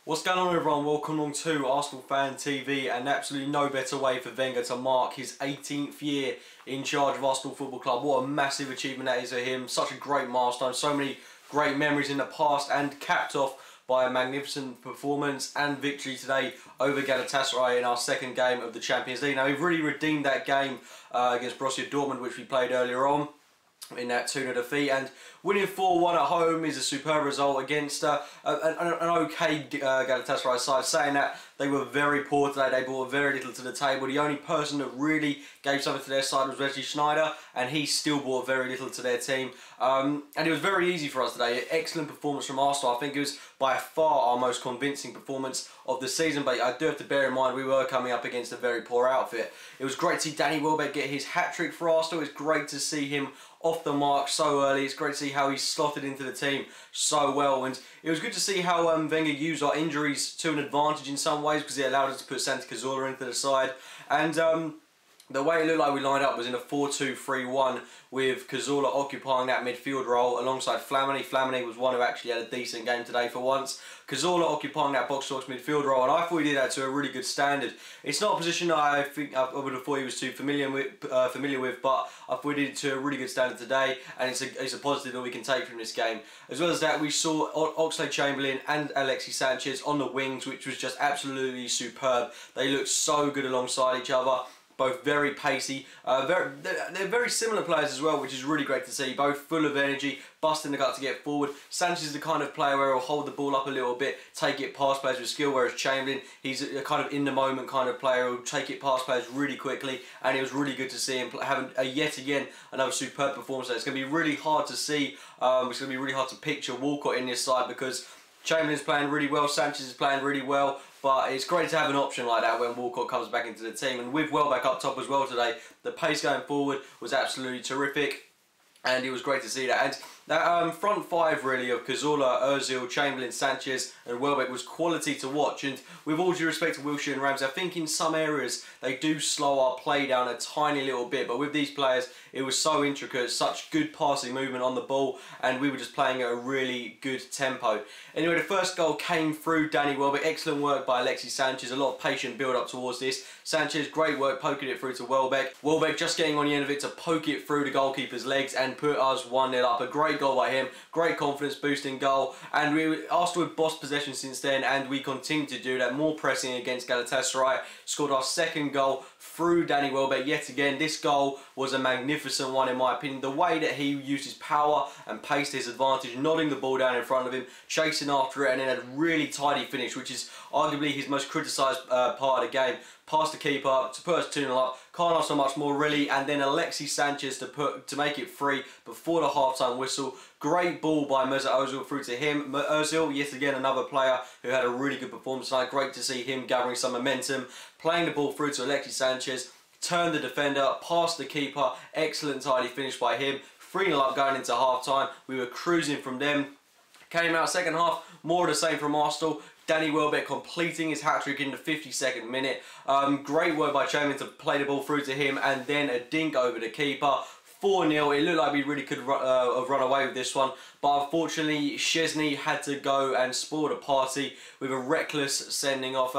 What's going on, everyone? Welcome along to Arsenal Fan TV, and absolutely no better way for Wenger to mark his 18th year in charge of Arsenal Football Club. What a massive achievement that is for him. Such a great milestone, so many great memories in the past, and capped off by a magnificent performance and victory today over Galatasaray in our second game of the Champions League. Now, we've really redeemed that game against Borussia Dortmund, which we played earlier on, in that 2-0 defeat, and winning 4-1 at home is a superb result against an okay Galatasaray side. Saying that, they were very poor today. They brought very little to the table. The only person that really gave something to their side was Wesley Sneijder, and he still brought very little to their team. And it was very easy for us today. Excellent performance from Arsenal. I think it was by far our most convincing performance of the season, but I do have to bear in mind we were coming up against a very poor outfit. It was great to see Danny Welbz get his hat-trick for Arsenal. It's great to see him off the mark so early. It's great to see how he's slotted into the team so well, and it was good to see how Wenger used our injuries to an advantage in some ways, because it allowed us to put Santi Cazorla into the side. And the way it looked like we lined up was in a 4-2-3-1 with Cazorla occupying that midfield role alongside Flamini. Flamini was one who actually had a decent game today for once. Cazorla occupying that box-to-box midfield role, and I thought he did that to a really good standard. It's not a position that I think I would have thought he was too familiar with, but I thought he did it to a really good standard today, and it's a positive that we can take from this game. As well as that, we saw Oxlade-Chamberlain and Alexis Sanchez on the wings, which was just absolutely superb. They looked so good alongside each other. Both very pacey, they're very similar players as well, which is really great to see. Both full of energy, busting the gut to get forward. Sanchez is the kind of player where he'll hold the ball up a little bit, take it past players with skill, whereas Chamberlain, he's a kind of in-the-moment kind of player who'll take it past players really quickly, and it was really good to see him having yet again another superb performance. It's going to be really hard to see, it's going to be really hard to picture Walcott in this side, because Chamberlain's playing really well, Sanchez is playing really well, but it's great to have an option like that when Walcott comes back into the team. And with Welbz up top as well today, the pace going forward was absolutely terrific, and it was great to see that. And that front five really of Cazorla, Ozil, Chamberlain, Sanchez and Welbz was quality to watch. And with all due respect to Wilshere and Ramsey, I think in some areas they do slow our play down a tiny little bit, but with these players it was so intricate, such good passing movement on the ball, and we were just playing at a really good tempo. Anyway, the first goal came through Danny Welbz. Excellent work by Alexis Sanchez, a lot of patient build up towards this. Sanchez, great work poking it through to Welbz. Welbz just getting on the end of it to poke it through the goalkeeper's legs and put us 1-0 up. A great goal by him, great confidence boosting goal, and Arsenal have bossed possession since then, and we continue to do that. More pressing against Galatasaray, scored our second goal through Danny Welbz yet again. This goal was a magnificent one in my opinion. The way that he used his power and pace to his advantage, nodding the ball down in front of him, chasing after it, and then a really tidy finish, which is arguably his most criticised part of the game. Past the keeper to put us 2-0 up. Can't ask so much more really. And then Alexis Sanchez to make it 3 before the half-time whistle. Great ball by Mesut Ozil through to him. Ozil, yet again another player who had a really good performance tonight. Great to see him gathering some momentum, playing the ball through to Alexis Sanchez, turned the defender, past the keeper. Excellent tidy finish by him. 3-0 up going into half-time. We were cruising from them. Came out second half, more of the same from Arsenal. Danny Welbz completing his hat-trick in the 52nd minute. Great work by Chamberlain to play the ball through to him, and then a dink over the keeper. 4-0. It looked like we really could have run away with this one, but unfortunately Szczesny had to go and spoil the party with a reckless sending off.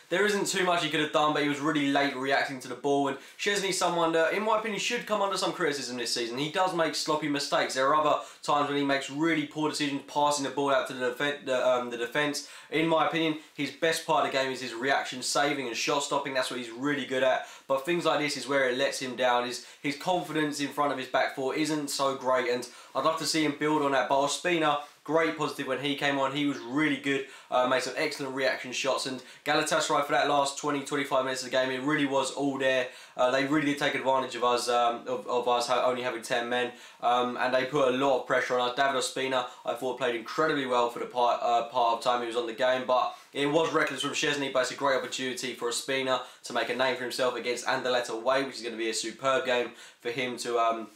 There isn't too much he could have done, but he was really late reacting to the ball, and Szczesny's someone that, in my opinion, should come under some criticism this season. He does make sloppy mistakes. There are other times when he makes really poor decisions, passing the ball out to the defence. In my opinion, his best part of the game is his reaction saving and shot stopping. That's what he's really good at. But things like this is where it lets him down. His confidence in front of his back four isn't so great, and I'd love to see him build on that. But Ospina, great positive when he came on. He was really good, made some excellent reaction shots, and Galatasaray for that last 20-25 minutes of the game, it really was all there. They really did take advantage of us, only having 10 men, and they put a lot of pressure on us. David Ospina, I thought, played incredibly well for the part of time he was on the game, but it was reckless from Szczesny. But it's a great opportunity for Ospina to make a name for himself against Anderlecht away, which is going to be a superb game for him to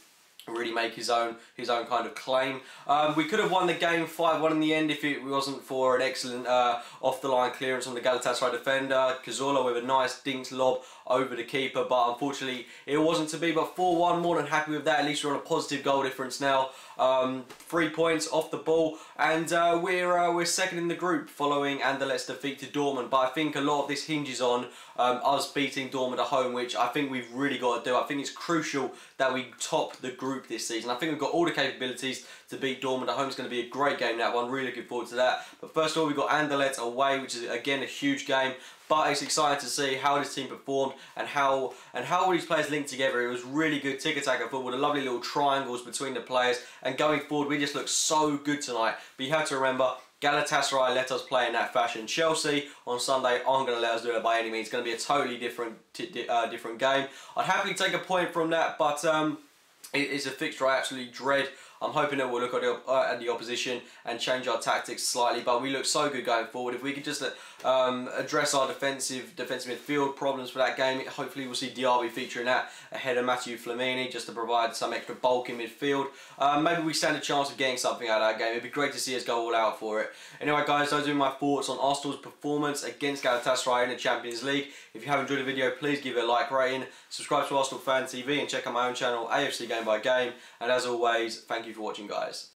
really make his own kind of claim. We could have won the game 5-1 in the end if it wasn't for an excellent off the line clearance from the Galatasaray defender Cazorla with a nice dinked lob over the keeper, but unfortunately it wasn't to be. But 4-1, more than happy with that. At least we're on a positive goal difference now. 3 points off the ball, and we're second in the group following Anderlecht's defeat to Dortmund. But I think a lot of this hinges on us beating Dortmund at home, which I think we've really got to do. I think it's crucial that we top the group this season. I think we've got all the capabilities to beat Dortmund at home. It's going to be a great game, that one. Really looking forward to that. But first of all, we've got Anderlecht away, which is again a huge game. But it's exciting to see how this team performed and how all these players linked together. It was really good tiki-taka football, the lovely little triangles between the players. And going forward, we just looked so good tonight. But you have to remember, Galatasaray let us play in that fashion. Chelsea on Sunday aren't going to let us do it by any means. It's going to be a totally different game. I'd happily take a point from that, but it's a fixture I absolutely dread. I'm hoping that we'll look at the opposition and change our tactics slightly, but we look so good going forward. If we could just address our defensive midfield problems for that game, hopefully we'll see Diaby featuring that ahead of Matthew Flamini just to provide some extra bulk in midfield. Maybe we stand a chance of getting something out of that game. It'd be great to see us go all out for it. Anyway guys, those are my thoughts on Arsenal's performance against Galatasaray in the Champions League. If you have enjoyed the video, please give it a like rating, subscribe to Arsenal Fan TV and check out my own channel, AFC Game by Game. And as always, thank you for watching guys.